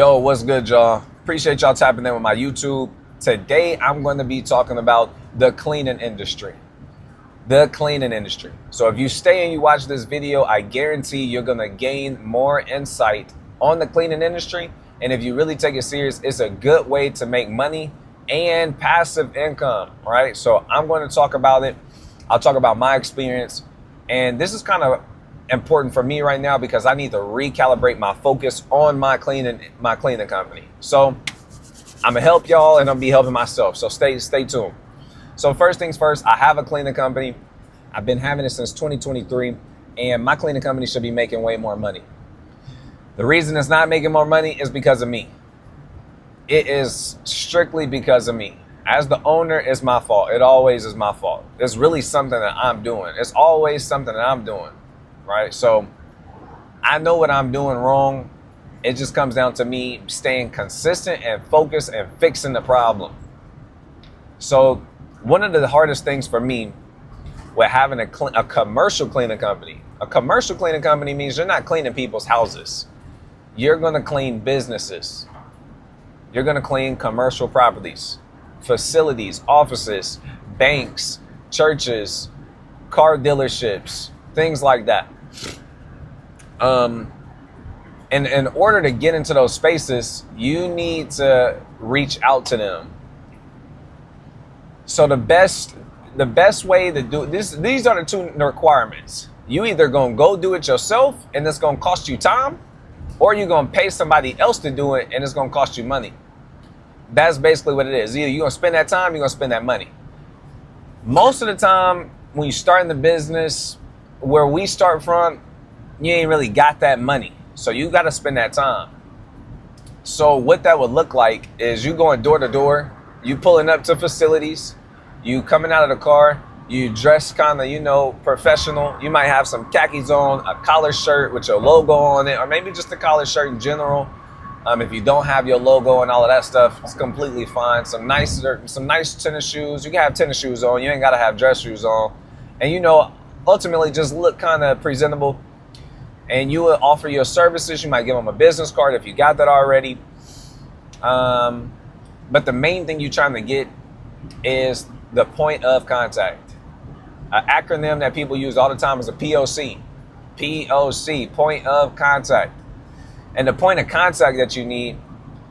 Yo, what's good, y'all? Appreciate y'all tapping in with my YouTube. Today, I'm going to be talking about the cleaning industry. The cleaning industry. So if you stay and you watch this video, I guarantee you're going to gain more insight on the cleaning industry. And if you really take it serious, it's a good way to make money and passive income, right? So I'm going to talk about it. I'll talk about my experience. And this is kind of important for me right now because I need to recalibrate my focus on my cleaning company. So I'm gonna help y'all and I'm gonna be helping myself. So stay tuned. So first things first, I have a cleaning company. I've been having it since 2023, and my cleaning company should be making way more money. The reason it's not making more money is because of me. It is strictly because of me. As the owner, it's my fault. It always is my fault. It's really something that I'm doing. It's always something that I'm doing. Right? So I know what I'm doing wrong. It just comes down to me staying consistent and focused and fixing the problem. So one of the hardest things for me with having a commercial cleaning company, means you're not cleaning people's houses. You're going to clean businesses. You're going to clean commercial properties, facilities, offices, banks, churches, car dealerships, things like that. And in order to get into those spaces, you need to reach out to them. So the best way to do this, these are the two requirements. You either gonna go do it yourself and it's gonna cost you time, or you're gonna pay somebody else to do it and it's gonna cost you money. That's basically what it is. Either you're gonna spend that time, you're gonna spend that money. Most of the time, when you start in the business, where we start from, you ain't really got that money. So you got to spend that time. So what that would look like is you going door to door, you pulling up to facilities, you coming out of the car, you dress kind of, professional. You might have some khakis on, a collar shirt with your logo on it, or maybe just a collar shirt in general. If you don't have your logo and all of that stuff, it's completely fine. Some nice tennis shoes. You can have tennis shoes on. You ain't got to have dress shoes on. And, ultimately just look kind of presentable. And you will offer your services. You might give them a business card if you got that already. But the main thing you're trying to get is the point of contact. An acronym that people use all the time is a POC. POC, point of contact. And the point of contact that you need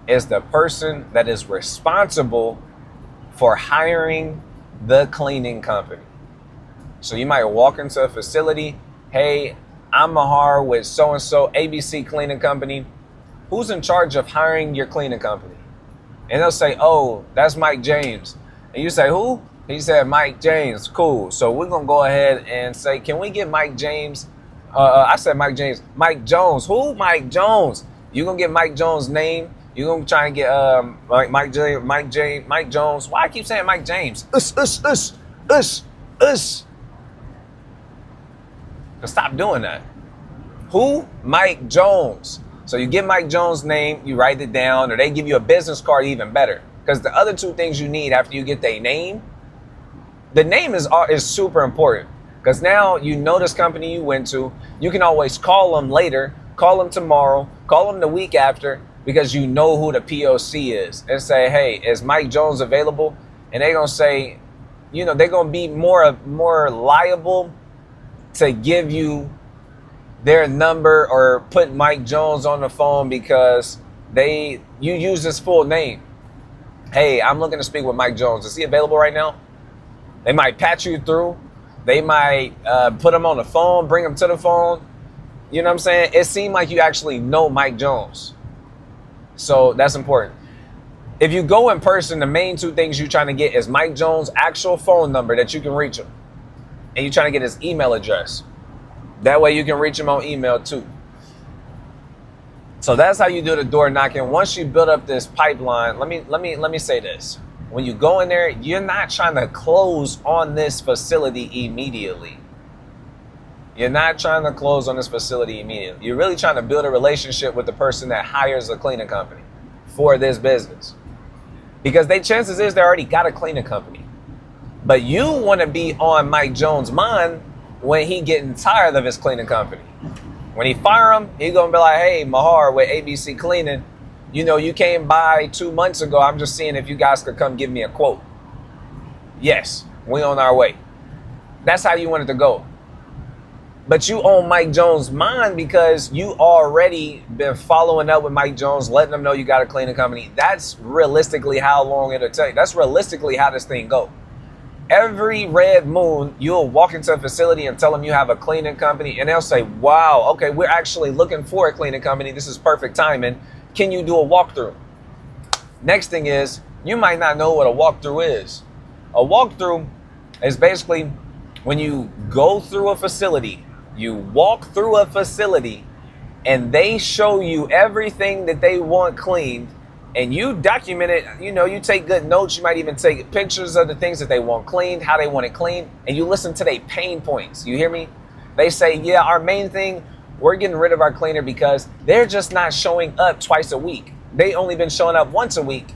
is the person that is responsible for hiring the cleaning company. So you might walk into a facility. Hey, I'm Mahar with so-and-so ABC Cleaning Company. Who's in charge of hiring your cleaning company? And they'll say, oh, that's Mike James. And you say, who? He said, Mike James. Cool. So we're going to go ahead and say, can we get Mike James? I said Mike James. Mike Jones. Who? Mike Jones. You're going to get Mike Jones' name. You're going to try and get Mike Jones. Why I keep saying Mike James? Stop doing that. Who? Mike Jones. So you get Mike Jones' name, you write it down, or they give you a business card, even better. Because the other two things you need after you get their name, the name is super important. Because now you know this company you went to. You can always call them later, call them tomorrow, call them the week after, because you know who the POC is. And say, hey, is Mike Jones available? And they're going to say, they're going to be more liable to give you their number or put Mike Jones on the phone because you use his full name. Hey, I'm looking to speak with Mike Jones. Is he available right now? They might patch you through. They might put him on the phone, bring him to the phone. You know what I'm saying? It seemed like you actually know Mike Jones. So that's important. If you go in person, the main two things you're trying to get is Mike Jones' actual phone number that you can reach him. And you're trying to get his email address. That way you can reach him on email too. So that's how you do the door knocking. Once you build up this pipeline, let me say this. When you go in there, you're not trying to close on this facility immediately. You're not trying to close on this facility immediately. You're really trying to build a relationship with the person that hires a cleaning company for this business. Because chances is they already got a cleaning company. But you want to be on Mike Jones' mind when he getting tired of his cleaning company. When he fire him, he gonna be like, hey, Mahar with ABC Cleaning, You know, you came by 2 months ago. I'm just seeing if you guys could come give me a quote. Yes, we on our way. That's how you want it to go. But you own Mike Jones' mind because you already been following up with Mike Jones, letting them know you got a cleaning company. That's realistically how long it'll take. That's realistically how this thing go. Every red moon, you'll walk into a facility and tell them you have a cleaning company, and they'll say, wow, okay, we're actually looking for a cleaning company. This is perfect timing. Can you do a walkthrough? Next thing is, you might not know what a walkthrough is. A walkthrough is basically when you go through a facility, you walk through a facility, and they show you everything that they want cleaned, and you document it. You know, you take good notes. You might even take pictures of the things that they want cleaned, how they want it cleaned, and you listen to their pain points. You hear me? They say, yeah, our main thing, we're getting rid of our cleaner because they're just not showing up twice a week. They only been showing up once a week,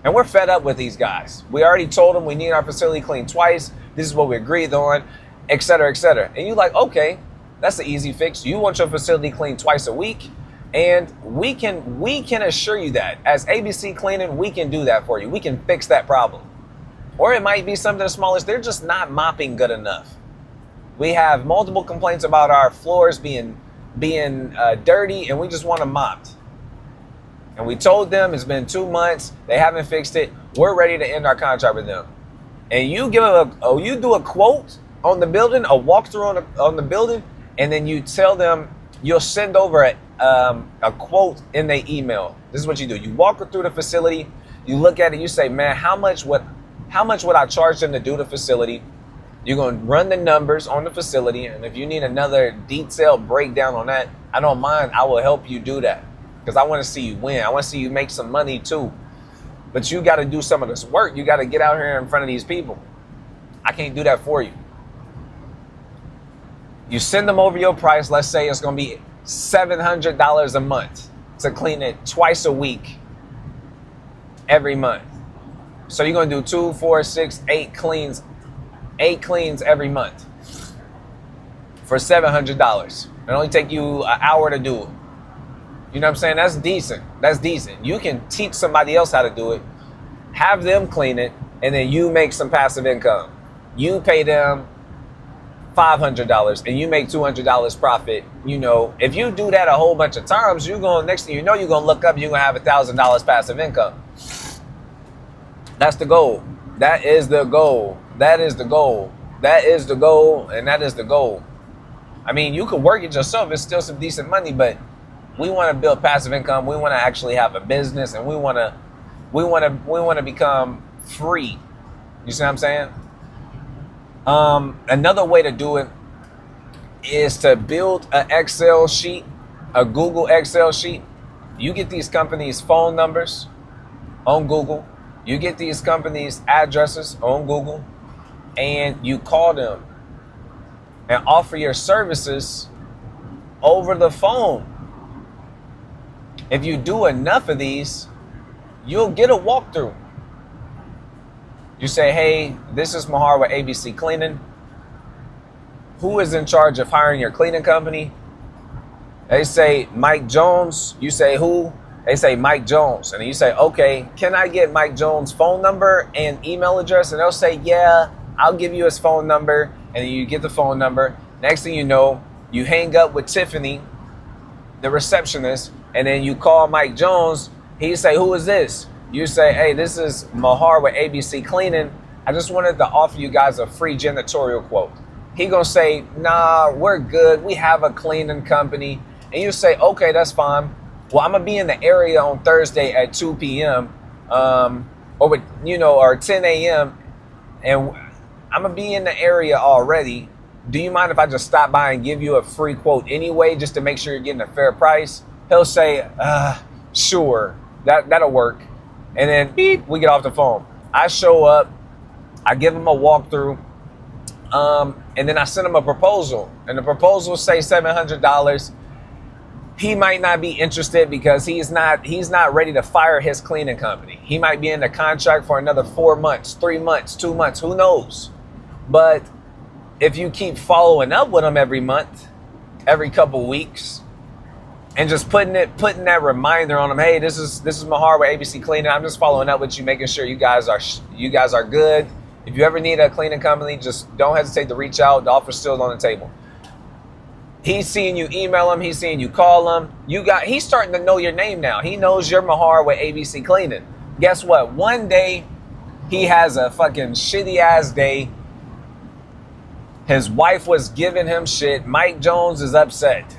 and we're fed up with these guys. We already told them we need our facility cleaned twice. This is what we agreed on, et cetera, et cetera. And you're like, okay, that's an easy fix. You want your facility cleaned twice a week, and we can assure you that as ABC Cleaning, we can do that for you. We can fix that problem. Or it might be something as small as they're just not mopping good enough. We have multiple complaints about our floors being dirty, and we just want them mopped. And we told them it's been 2 months, they haven't fixed it. We're ready to end our contract with them. And you give you do a quote on the building, a walkthrough on the building, and then you tell them you'll send over a quote in their email. This is what you do. You walk through the facility, you look at it, you say, man, how much would I charge them to do the facility? You're going to run the numbers on the facility, and if you need another detailed breakdown on that, I don't mind. I will help you do that because I want to see you win. I want to see you make some money too. But you got to do some of this work. You got to get out here in front of these people. I can't do that for you. You send them over your price. Let's say it's going to be $700 a month to clean it twice a week every month. So you're going to do 2, 4, 6, 8 cleans. 8 cleans every month for $700. It only take you an hour to do it. You know what I'm saying? That's decent. That's decent. You can teach somebody else how to do it, have them clean it, and then you make some passive income. You pay them $500 and you make $200 profit. You know, if you do that a whole bunch of times, next thing you know, you're going to look up, you're going to have $1,000 passive income. That's the goal. That is the goal. That is the goal. That is the goal, and that is the goal. I mean, you can work it yourself. It's still some decent money, but we want to build passive income. We want to actually have a business, and we want to become free. You see what I'm saying? Another way to do it is to build an Excel sheet, a Google Excel sheet. You get these companies' phone numbers on Google. You get these companies' addresses on Google, and you call them and offer your services over the phone. If you do enough of these, you'll get a walkthrough. You say, hey, this is Mahar with ABC Cleaning. Who is in charge of hiring your cleaning company? They say Mike Jones. You say who? They say Mike Jones. And you say, okay, can I get Mike Jones' phone number and email address? And they'll say, yeah, I'll give you his phone number. And then you get the phone number. Next thing you know, you hang up with Tiffany, the receptionist, and then you call Mike Jones. He say, who is this? You say, hey, this is Mahar with ABC Cleaning. I just wanted to offer you guys a free janitorial quote. He gonna say, nah, we're good. We have a cleaning company. And you say, okay, that's fine. Well, I'm gonna be in the area on Thursday at 2 p.m. Or 10 a.m. and I'm gonna be in the area already. Do you mind if I just stop by and give you a free quote anyway, just to make sure you're getting a fair price? He'll say, sure, that'll work. And then beep, we get off the phone. I show up, I give him a walkthrough, and then I send him a proposal. And the proposal say $700. He might not be interested because he's not ready to fire his cleaning company. He might be in the contract for another 4 months, 3 months, 2 months, who knows? But if you keep following up with him every month, every couple weeks, and just putting that reminder on them. Hey, this is Mahar with ABC Cleaning. I'm just following up with you, making sure you guys are good. If you ever need a cleaning company, just don't hesitate to reach out. The offer's still on the table. He's seeing you email him. He's seeing you call him. He's starting to know your name now. He knows you're Mahar with ABC Cleaning. Guess what? One day, he has a fucking shitty ass day. His wife was giving him shit. Mike Jones is upset.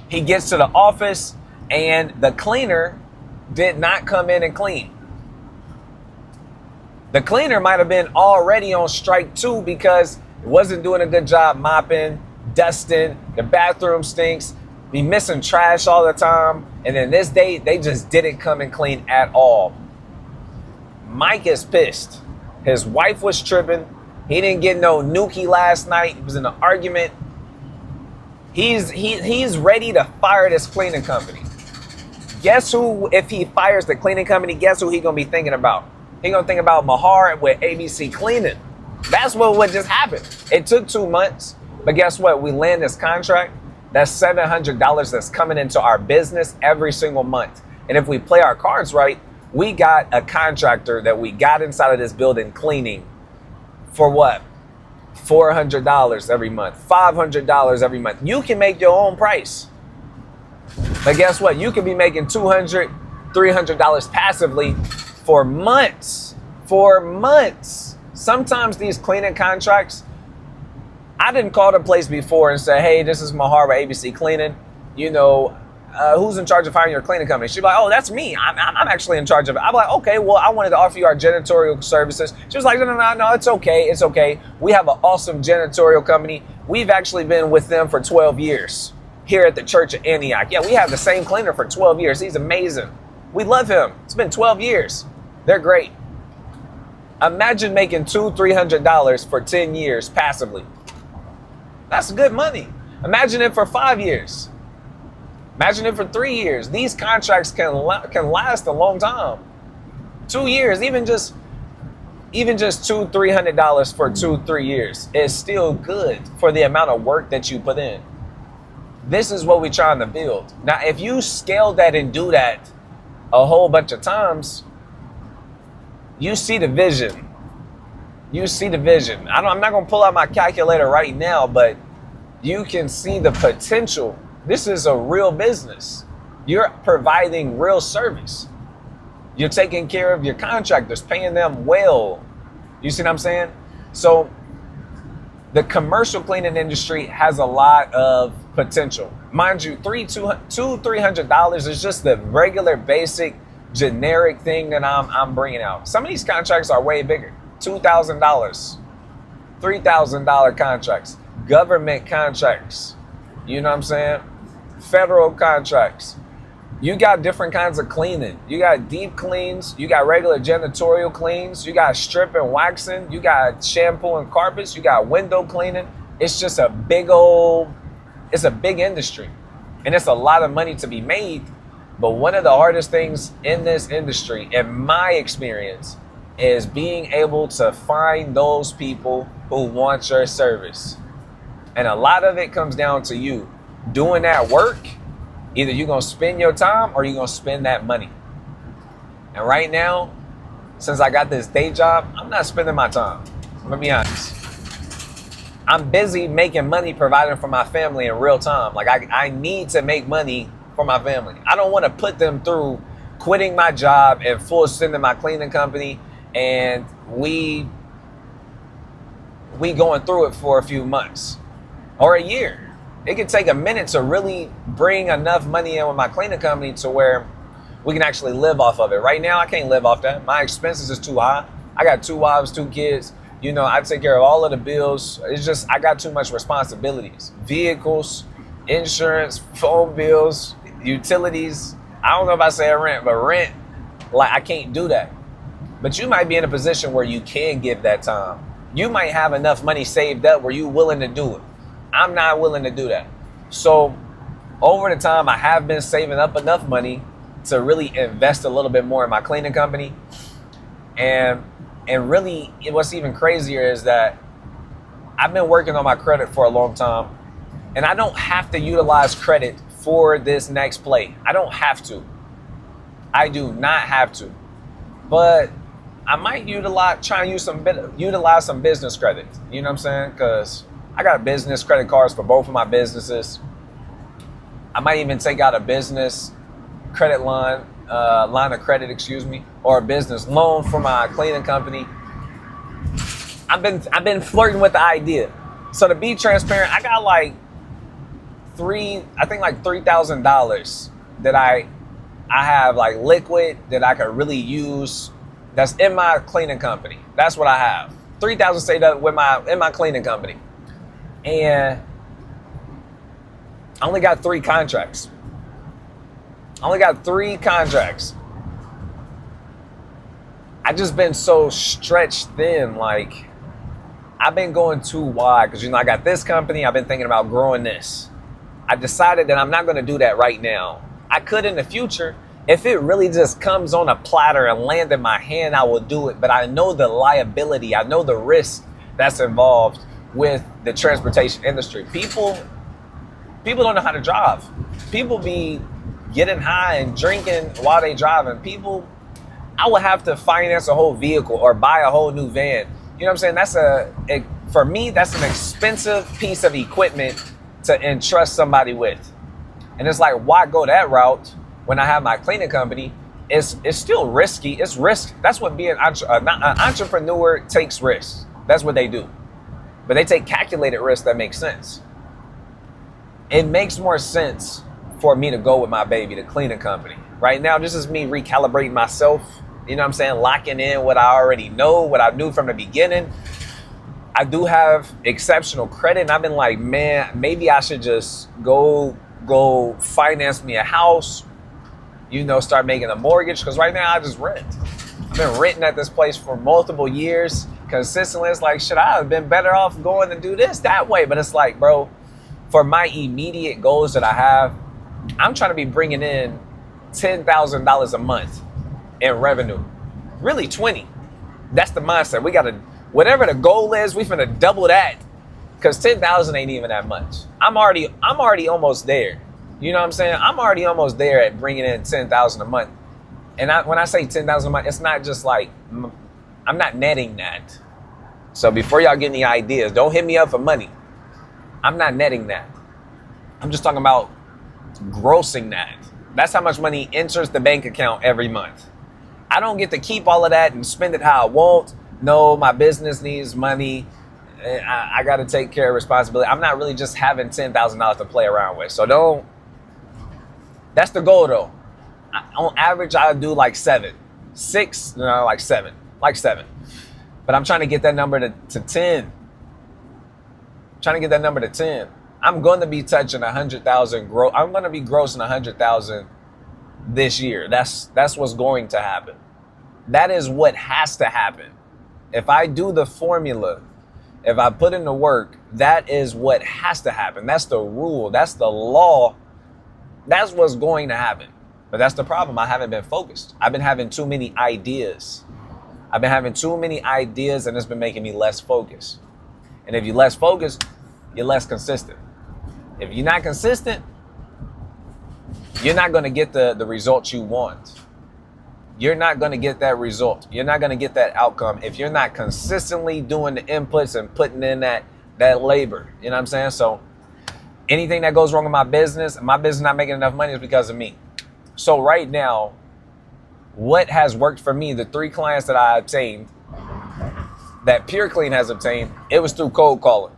He gets to the office and the cleaner did not come in and clean. The cleaner might have been already on strike too because it wasn't doing a good job mopping, dusting, the bathroom stinks, be missing trash all the time. And then this day, they just didn't come and clean at all. Mike is pissed. His wife was tripping. He didn't get no nookie last night. He was in an argument. He's ready to fire this cleaning company. Guess who, if he fires the cleaning company, guess who he gonna be thinking about? He gonna think about Mahar with ABC Cleaning. That's what just happened. It took 2 months, but guess what? We land this contract. That's $700 that's coming into our business every single month. And if we play our cards right, we got a contractor that we got inside of this building cleaning for what? $400 every month, $500 every month. You can make your own price. But guess what? You could be making $200, $300 passively for months. For months. Sometimes these cleaning contracts, I didn't call the place before and say, hey, this is Mahar with ABC Cleaning. You know, who's in charge of hiring your cleaning company? She'd be like, oh, that's me. I'm actually in charge of it. I'm like, okay, well, I wanted to offer you our janitorial services. She was like, no, it's okay. It's okay. We have an awesome janitorial company. We've actually been with them for 12 years here at the Church of Antioch. Yeah, we have the same cleaner for 12 years. He's amazing. We love him. It's been 12 years. They're great. Imagine making $200, $300 for 10 years passively. That's good money. Imagine it for 5 years. Imagine it for 3 years. These contracts can last a long time. 2 years, even just $200, $300 for 2-3 years is still good for the amount of work that you put in. This is what we're trying to build. Now, if you scale that and do that a whole bunch of times, you see the vision. You see the vision. I'm not going to pull out my calculator right now, but you can see the potential. This is a real business. You're providing real service. You're taking care of your contractors, paying them well. You see what I'm saying? So the commercial cleaning industry has a lot of potential. Mind you, $300 is just the regular, basic, generic thing that I'm bringing out. Some of these contracts are way bigger. $2,000, $3,000 contracts, government contracts. You know what I'm saying? Federal contracts. You got different kinds of cleaning. You got deep cleans. You got regular janitorial cleans. You got strip and waxing. You got shampoo and carpets. You got window cleaning. It's just it's a big industry. And it's a lot of money to be made. But one of the hardest things in this industry, in my experience, is being able to find those people who want your service. And a lot of it comes down to you doing that work. Either you're going to spend your time or you're going to spend that money. And right now, since I got this day job, I'm not spending my time. I'm going to be honest. I'm busy making money providing for my family in real time. Like I need to make money for my family. I don't want to put them through quitting my job and full sending my cleaning company and we going through it for a few months or a year. It could take a minute to really bring enough money in with my cleaning company to where we can actually live off of it. Right now, I can't live off that. My expenses is too high. I got 2 wives, 2 kids. You know, I take care of all of the bills. It's just, I got too much responsibilities. Vehicles, insurance, phone bills, utilities. I don't know if I say rent, but rent, like I can't do that. But you might be in a position where you can give that time. You might have enough money saved up where you're willing to do it. I'm not willing to do that. So over the time, I have been saving up enough money to really invest a little bit more in my cleaning company. And really, what's even crazier is that I've been working on my credit for a long time. And I don't have to utilize credit for this next play. I don't have to. I do not have to. But I might utilize some business credit. You know what I'm saying? Because I got business credit cards for both of my businesses. I might even take out a business credit line of credit, or a business loan for my cleaning company. I've been flirting with the idea. So to be transparent, I got like $3,000 that I have like liquid that I could really use. That's in my cleaning company. That's what I have. 3,000 saved up in my cleaning company, and I only got 3 contracts. I just been so stretched thin. Like, I've been going too wide because, I got this company. I've been thinking about growing this. I decided that I'm not going to do that right now. I could in the future. If it really just comes on a platter and land in my hand, I will do it. But I know the liability. I know the risk that's involved with the transportation industry. People don't know how to drive. People be getting high and drinking while they driving. I would have to finance a whole vehicle or buy a whole new van. You know what I'm saying? For me, that's an expensive piece of equipment to entrust somebody with. And it's like, why go that route when I have my cleaning company? It's still risky. It's risk. That's what being an entrepreneur takes risks. That's what they do. But they take calculated risks that make sense. It makes more sense for me to go with my baby, the cleaning company. Right now, this is me recalibrating myself. You know what I'm saying? Locking in what I already know, what I knew from the beginning. I do have exceptional credit, and I've been like, man, maybe I should just go finance me a house, start making a mortgage, because right now I just rent. I've been renting at this place for multiple years consistently. It's like, should I have been better off going to do this that way? But it's like, bro, for my immediate goals that I have, I'm trying to be bringing in $10,000 a month in revenue. Really 20. That's the mindset. We got to, whatever the goal is, we finna double that. Because 10,000 ain't even that much. I'm already almost there. You know what I'm saying? I'm already almost there at bringing in 10,000 a month. And when I say 10,000 a month, it's not just like, I'm not netting that. So before y'all get any ideas, don't hit me up for money. I'm not netting that. I'm just talking about grossing that. That's how much money enters the bank account every month. I don't get to keep all of that and spend it how I want. No, my business needs money. I got to take care of responsibility. I'm not really just having $10,000 to play around with. So that's the goal though. On average, I do like 7. 6, like 7. But I'm trying to get that number to 10. I'm going to be touching 100,000 I'm going to be grossing 100,000 this year. That's what's going to happen. That is what has to happen. If I do the formula, if I put in the work, that is what has to happen. That's the rule. That's the law. That's what's going to happen. But that's the problem. I haven't been focused. I've been having too many ideas. And it's been making me less focused. And if you're less focused, you're less consistent. If you're not consistent, you're not going to get the results you want. You're not going to get that result. You're not going to get that outcome if you're not consistently doing the inputs and putting in that labor. You know what I'm saying? So anything that goes wrong in my business not making enough money is because of me. So right now, what has worked for me, the 3 clients that I obtained, that Pure Clean has obtained, it was through cold calling.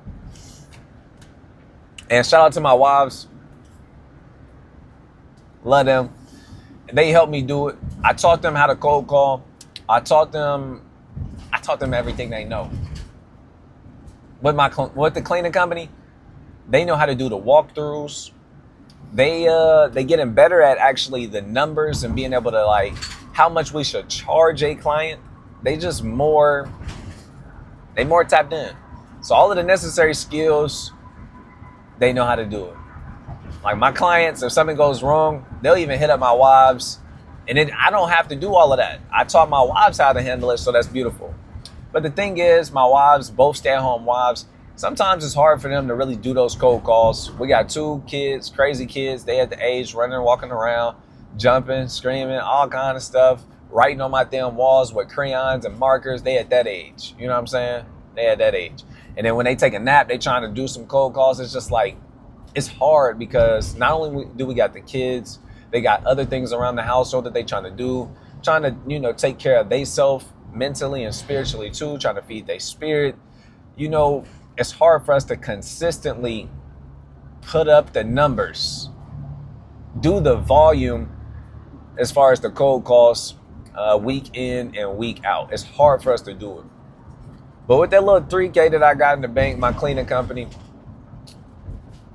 And shout out to my wives. Love them. They helped me do it. I taught them how to cold call. I taught them everything they know. With the cleaning company, they know how to do the walkthroughs. They getting better at actually the numbers and being able to like how much we should charge a client. They more tapped in. So all of the necessary skills, they know how to do it. Like my clients, if something goes wrong, they'll even hit up my wives. And then I don't have to do all of that. I taught my wives how to handle it, so that's beautiful. But the thing is, my wives, both stay-at-home wives, sometimes it's hard for them to really do those cold calls. We got 2 kids, crazy kids. They at the age running, walking around, jumping, screaming, all kind of stuff, writing on my damn walls with crayons and markers. They at that age. You know what I'm saying? They at that age. And then when they take a nap, they trying to do some cold calls. It's just like, it's hard because not only do we got the kids, they got other things around the household that they trying to do, trying to, you know, take care of themselves mentally and spiritually too, trying to feed their spirit. You know, it's hard for us to consistently put up the numbers, do the volume as far as the cold calls week in and week out. It's hard for us to do it. But with that little 3K that I got in the bank, my cleaning company,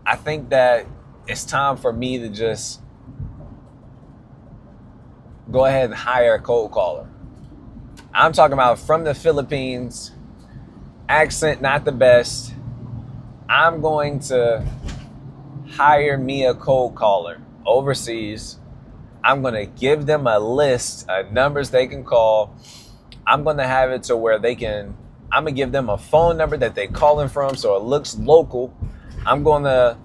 I think that it's time for me to just go ahead and hire a cold caller. I'm talking about from the Philippines, accent not the best. I'm going to hire me a cold caller overseas. I'm going to give them a list of numbers they can call. I'm going to have it to where I'm going to give them a phone number that they calling from so it looks local. I'm going to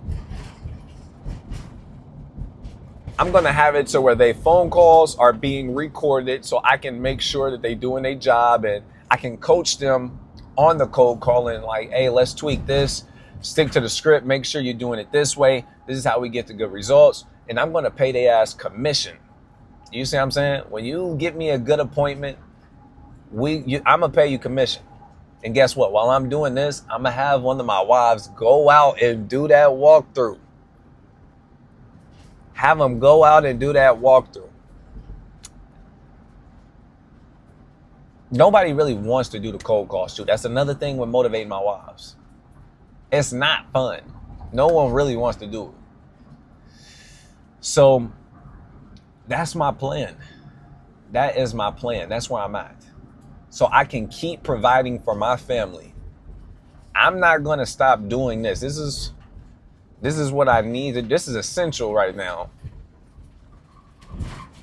have it to where their phone calls are being recorded so I can make sure that they doing their job, and I can coach them on the cold calling, like, hey, let's tweak this, stick to the script, make sure you're doing it this way. This is how we get the good results. And I'm going to pay their ass commission. You see what I'm saying? When you get me a good appointment, I'm going to pay you commission. And guess what? While I'm doing this, I'm going to have one of my wives go out and do that walkthrough. Have them go out and do that walkthrough. Nobody really wants to do the cold call shoot. That's another thing with motivating my wives. It's not fun. No one really wants to do it. So that's my plan. That is my plan. That's where I'm at. So I can keep providing for my family. I'm not going to stop doing this. This is what I need. This is essential right now.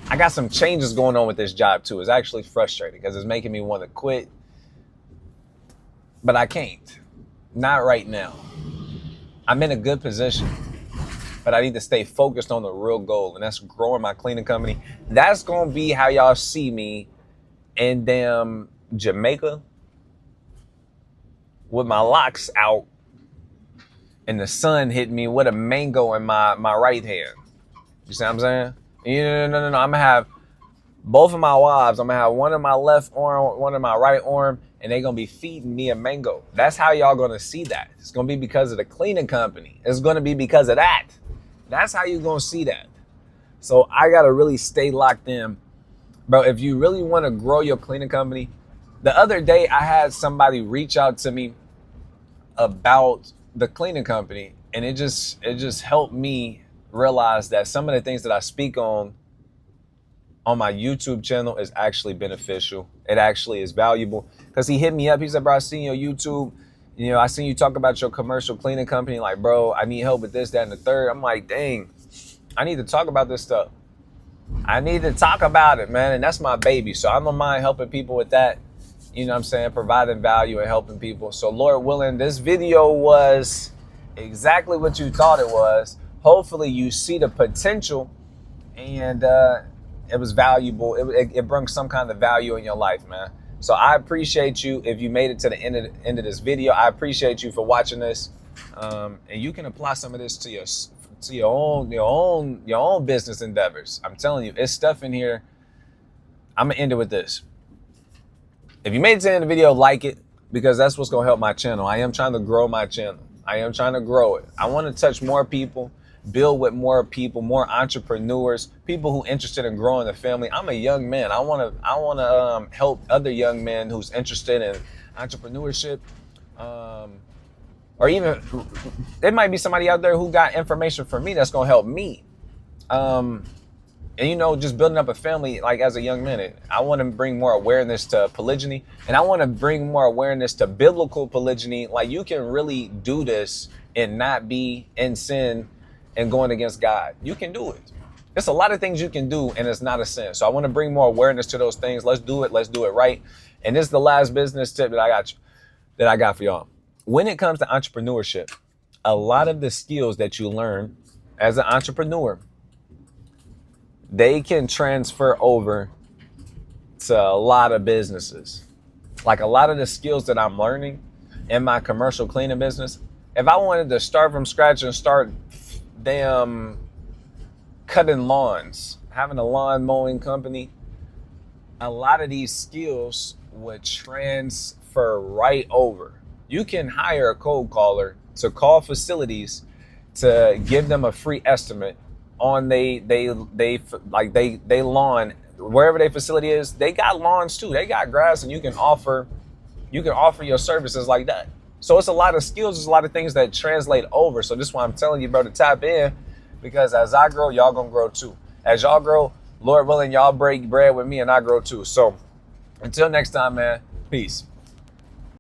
I got some changes going on with this job too. It's actually frustrating because it's making me want to quit. But I can't. Not right now. I'm in a good position. But I need to stay focused on the real goal. And that's growing my cleaning company. That's going to be how y'all see me in damn Jamaica with my locks out and the sun hitting me with a mango in my right hand. You see what I'm saying? No. I'm going to have both of my wives. I'm going to have one in my left arm, one in my right arm, and they're going to be feeding me a mango. That's how y'all going to see that. It's going to be because of the cleaning company. It's going to be because of that. That's how you're going to see that. So I got to really stay locked in. Bro, if you really want to grow your cleaning company, the other day I had somebody reach out to me about the cleaning company, and it just helped me realize that some of the things that I speak on my YouTube channel is actually beneficial. It actually is valuable. Because he hit me up. He said, bro, I seen your YouTube. You know, I seen you talk about your commercial cleaning company. Like, bro, I need help with this, that, and the third. I'm like, dang, I need to talk about this stuff. I need to talk about it, man. And that's my baby. So I don't mind helping people with that. You know what I'm saying? Providing value and helping people. So Lord willing, this video was exactly what you thought it was. Hopefully you see the potential, and it was valuable. It brings some kind of value in your life, man. So I appreciate you if you made it to the end of this video. I appreciate you for watching this, and you can apply some of this to your own business endeavors. I'm telling you, it's stuff in here. I'm gonna end it with this. If you made it to the end of the video, like it, because that's what's gonna help my channel. I am trying to grow my channel. I am trying to grow it. I want to touch more people, build with more people, more entrepreneurs, people who interested in growing the family. I'm a young man. I want to help other young men who's interested in entrepreneurship, or even there might be somebody out there who got information for me that's gonna help me. And, you know, just building up a family, like as a young man, I want to bring more awareness to polygyny, and I want to bring more awareness to biblical polygyny. Like, you can really do this and not be in sin and going against God. You can do it. There's a lot of things you can do, and it's not a sin. So I want to bring more awareness to those things. Let's do it. Let's do it right. And this is the last business tip that I got for y'all. when it comes to entrepreneurship, a lot of the skills that you learn as an entrepreneur, they can transfer over to a lot of businesses. Like a lot of the skills that I'm learning in my commercial cleaning business, if I wanted to start from scratch and start damn cutting lawns, having a lawn mowing company, a lot of these skills would transfer right over. You can hire a cold caller to call facilities to give them a free estimate on they lawn, wherever their facility is. They got lawns too. They got grass, and you can offer your services like that. So it's a lot of skills, there's a lot of things that translate over. So this is why I'm telling you, bro, to tap in, because as I grow, y'all gonna grow too. As y'all grow, Lord willing, y'all break bread with me and I grow too. So until next time, man, peace.